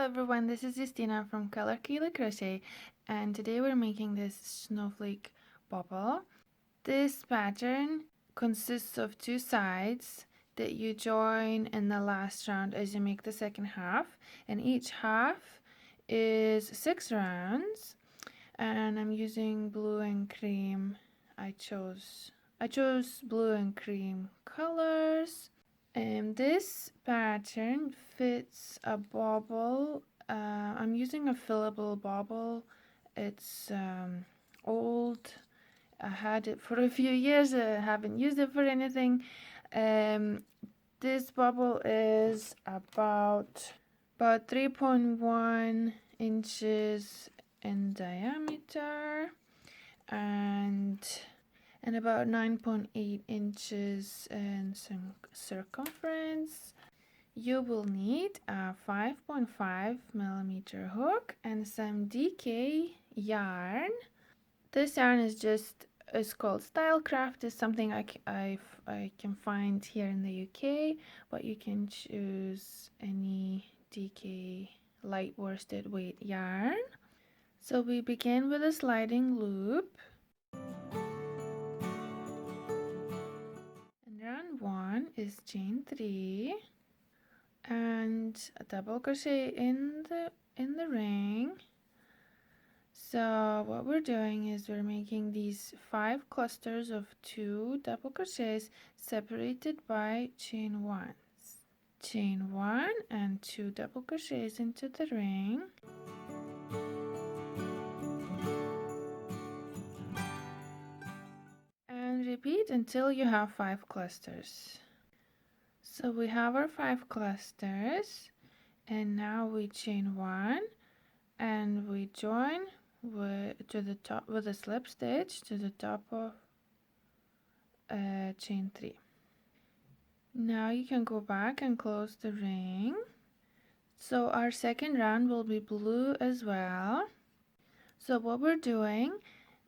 everyone, this is Justina from Color Kayla Crochet, and today we're making this snowflake bauble. This pattern consists of two sides that you join in the last round as you make the second half, and each half is 6 rounds, and I'm using blue and cream. I chose blue and cream colors. And this pattern fits a bauble. I'm using a fillable bauble. It's old. I had it for a few years. I haven't used it for anything. This bauble is about 3.1 inches in diameter and about 9.8 inches in circumference. You will need a 5.5 millimeter hook and some DK yarn. This yarn is called Stylecraft. It's something I can find here in the UK, but you can choose any DK light worsted weight yarn. So we begin with a sliding loop. Round 1 is chain 3 and a double crochet in the ring. So what we're doing is we're making these 5 clusters of 2 double crochets separated by chain 1. Chain 1 and 2 double crochets into the ring. And repeat until you have 5 clusters. So we have our 5 clusters, and now we chain 1 and we join to the top with a slip stitch to the top of chain 3. Now you can go back and close the ring. So our second round will be blue as well. So what we're doing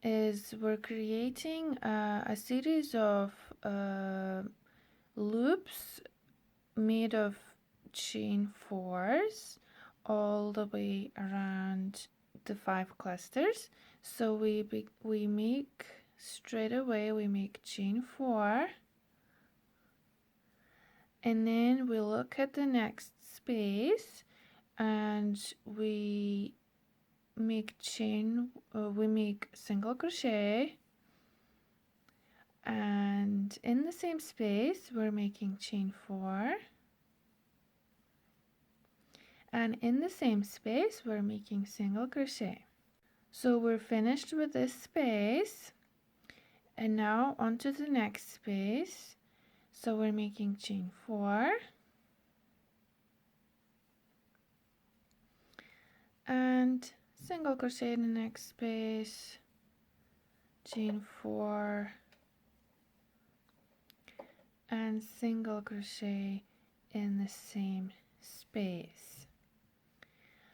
is we're creating a series of loops made of chain 4s all the way around the 5 clusters. So we make straight away, we make chain 4, and then we look at the next space and we make single crochet, and in the same space we're making chain 4, and in the same space we're making single crochet. So we're finished with this space, and now onto the next space. So we're making chain 4 and single crochet in the next space, chain 4 and single crochet in the same space.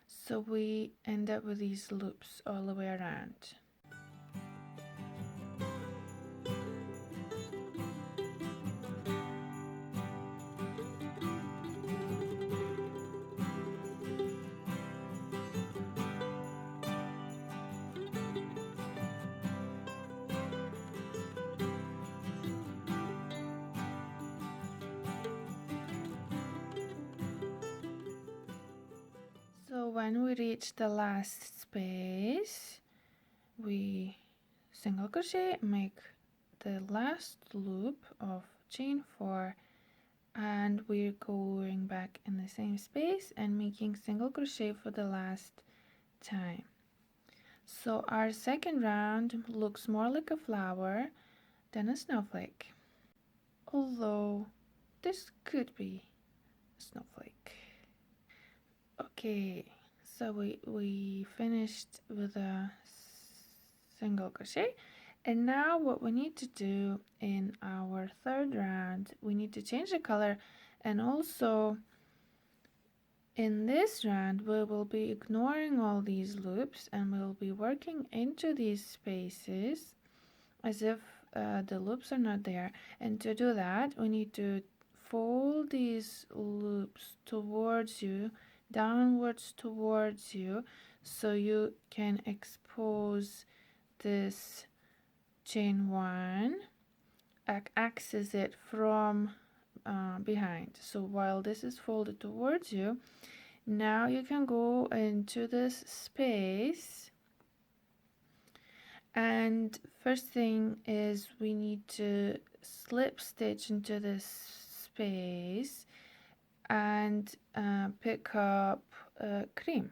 So we end up with these loops all the way around. So when we reach the last space, we single crochet, make the last loop of chain 4, and we're going back in the same space and making single crochet for the last time. So our second round looks more like a flower than a snowflake, although this could be a snowflake. Okay, so we finished with a single crochet, and now what we need to do in our third round, we need to change the color, and also in this round we will be ignoring all these loops and we'll be working into these spaces as if the loops are not there. And to do that we need to fold these loops towards you downwards towards you, so you can expose this chain 1, access it from behind. So while this is folded towards you, now you can go into this space, and first thing is we need to slip stitch into this space and pick up cream.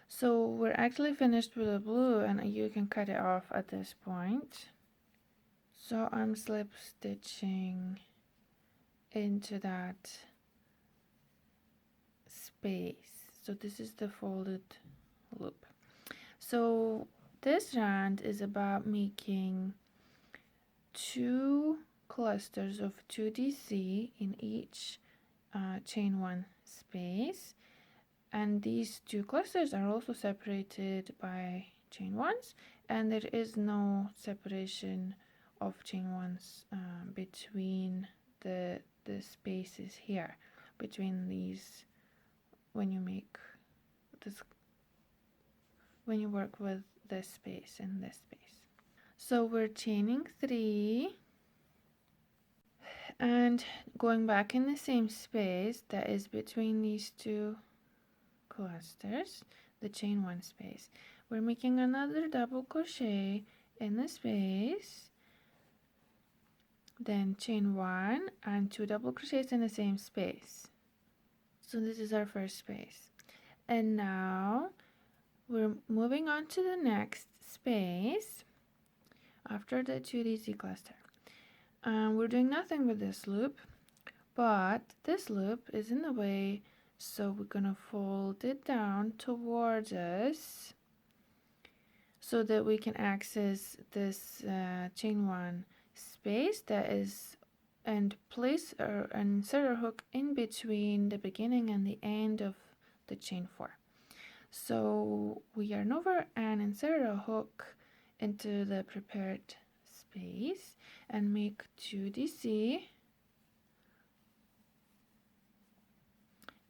So we're actually finished with the blue, and you can cut it off at this point. So I'm slip stitching into that space. So this is the folded loop. So this round is about making 2 clusters of 2DC in each chain 1 space, and these 2 clusters are also separated by chain 1s, and there is no separation of chain 1s between the spaces here, between these, when you make this, when you work with this space and this space. So we're chaining 3 and going back in the same space that is between these 2 clusters, the chain 1 space. We're making another double crochet in the space, then chain 1 and 2 double crochets in the same space. So this is our first space, and now we're moving on to the next space after the 2DC cluster. We're doing nothing with this loop, but this loop is in the way, so we're gonna fold it down towards us so that we can access this chain 1 space that is, and place an inserter hook in between the beginning and the end of the chain 4. So we yarn over and insert a hook into the prepared space and make 2DC,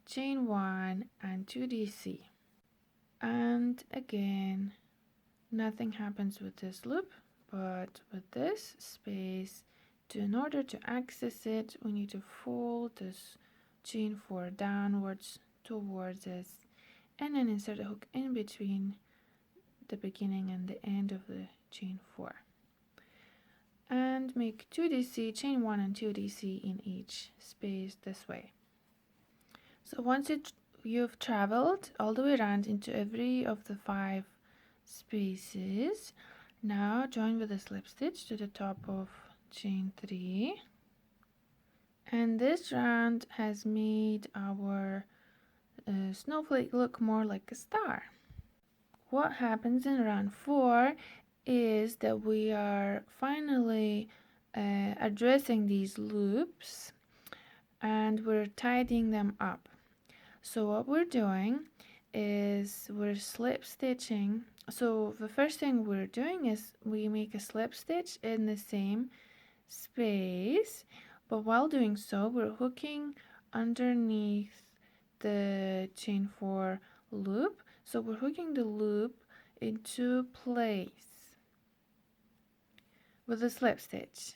chain 1 and 2DC, and again nothing happens with this loop, but with this space, in order to access it, we need to fold this chain 4 downwards towards us and then insert a hook in between the beginning and the end of the chain 4, and make 2DC, chain 1 and 2DC in each space this way. So once you've traveled all the way around into every of the 5 spaces, now join with a slip stitch to the top of chain 3, and this round has made our snowflake look more like a star. What happens in round 4 is that we are finally addressing these loops and we're tidying them up. So what we're doing is we're slip stitching. So the first thing we're doing is we make a slip stitch in the same space, but while doing so we're hooking underneath the chain 4 loop. So we're hooking the loop into place with a slip stitch,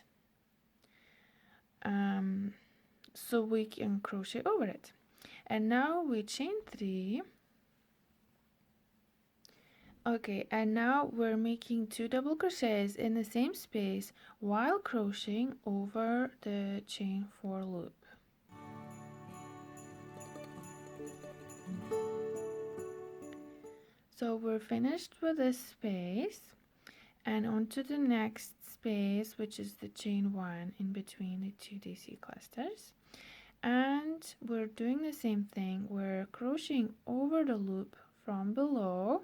so we can crochet over it. And now we chain 3. Okay, and now we're making 2 double crochets in the same space while crocheting over the chain 4 loop. So we're finished with this space, and on to the next space, which is the chain 1 in between the 2 DC clusters. And we're doing the same thing. We're crocheting over the loop from below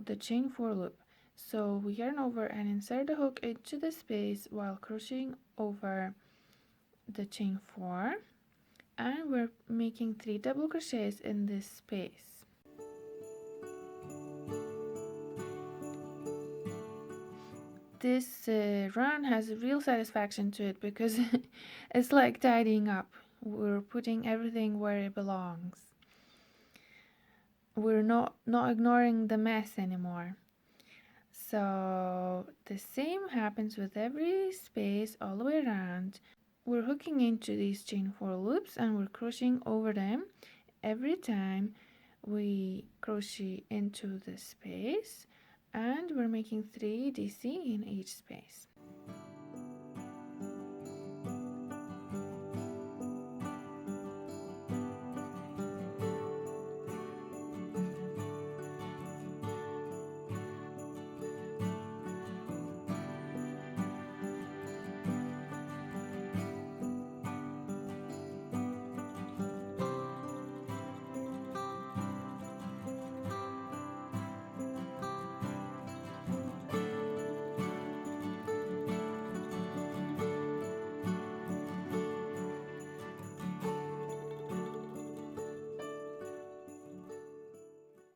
the chain 4 loop. So we yarn over and insert the hook into the space while crocheting over the chain 4, and we're making 3 double crochets in this space. This run has a real satisfaction to it because it's like tidying up we're putting everything where it belongs. We're not ignoring the mess anymore. So the same happens with every space all the way around. We're hooking into these chain 4 loops and we're crocheting over them every time we crochet into the space, and we're making 3 DC in each space.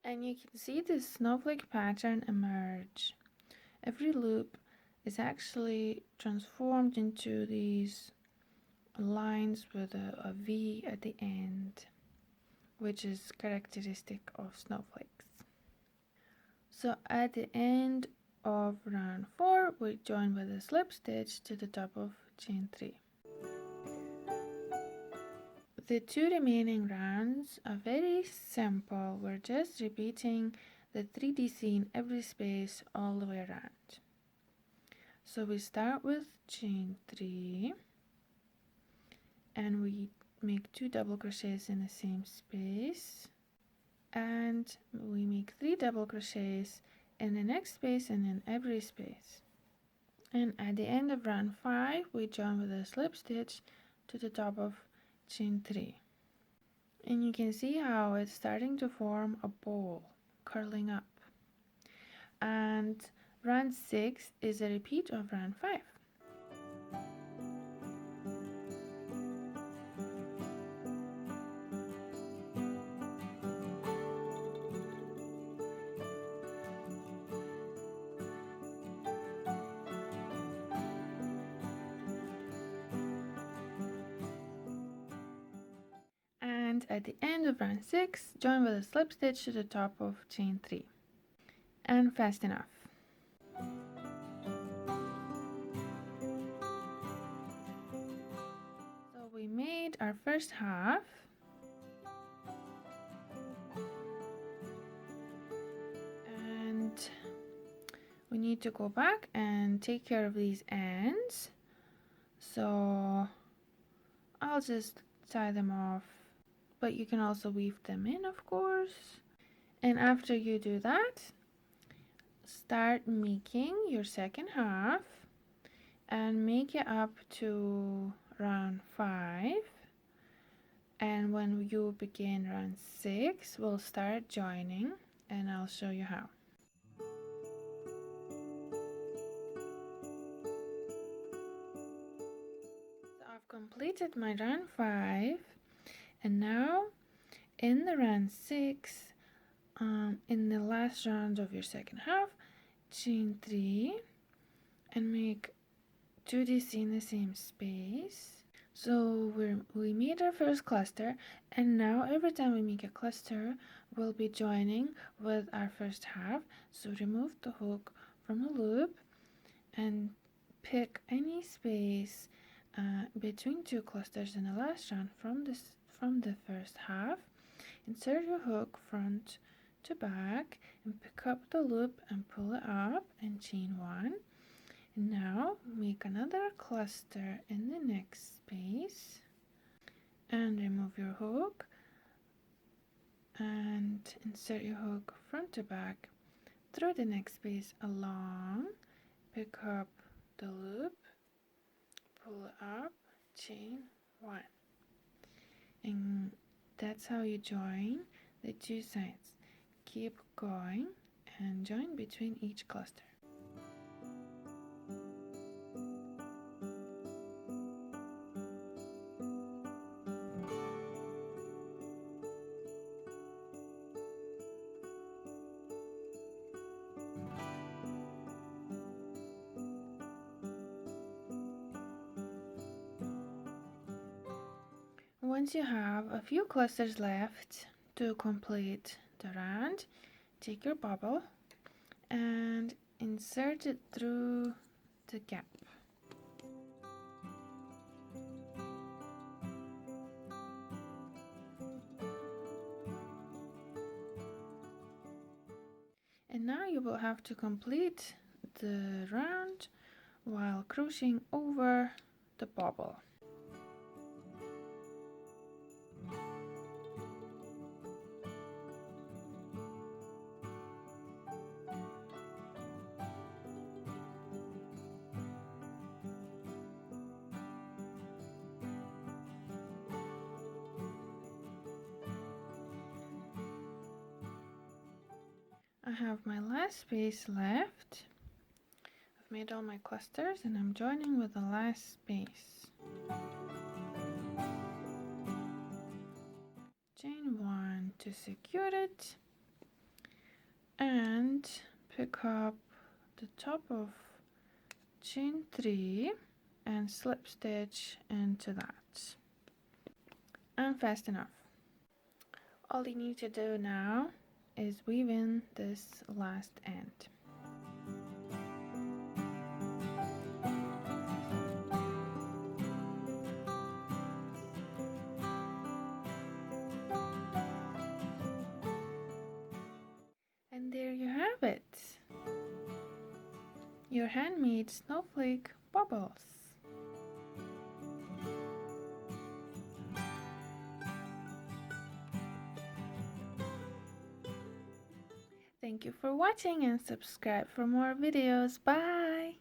And you can see this snowflake pattern emerge. Every loop is actually transformed into these lines with a V at the end, which is characteristic of snowflakes. So at the end of round 4, we join with a slip stitch to the top of chain 3. The 2 remaining rounds are very simple. We're just repeating the 3 DC in every space all the way around. So we start with chain 3 and we make 2 double crochets in the same space, and we make 3 double crochets in the next space and in every space. And at the end of round 5, we join with a slip stitch to the top of chain 3. And you can see how it's starting to form a bowl, curling up. And round 6 is a repeat of round 5. And at the end of round 6, join with a slip stitch to the top of chain 3. And fast enough. So we made our first half. And we need to go back and take care of these ends. So I'll just tie them off, but you can also weave them in, of course. And after you do that, start making your second half and make it up to round 5. And when you begin round 6, we'll start joining, and I'll show you how. So I've completed my round 5, and now in the round 6, in the last round of your second half, chain 3 and make 2 DC in the same space. So we made our first cluster, and now every time we make a cluster, we'll be joining with our first half. So remove the hook from the loop and pick any space between 2 clusters in the last round from the first half. Insert your hook front to back and pick up the loop and pull it up and chain 1. And now make another cluster in the next space and remove your hook and insert your hook front to back through the next space along, pick up the loop, pull it up, chain 1. And that's how you join the 2 sides. Keep going and join between each cluster. once you have a few clusters left to complete the round, take your bubble and insert it through the gap. And now you will have to complete the round while crocheting over the bauble. I have my last space left. I've made all my clusters and I'm joining with the last space. Chain 1 to secure it and pick up the top of chain 3 and slip stitch into that. And fast enough. All you need to do now is weave in this last end. And there you have it, your handmade snowflake baubles. Thank you for watching and subscribe for more videos. Bye!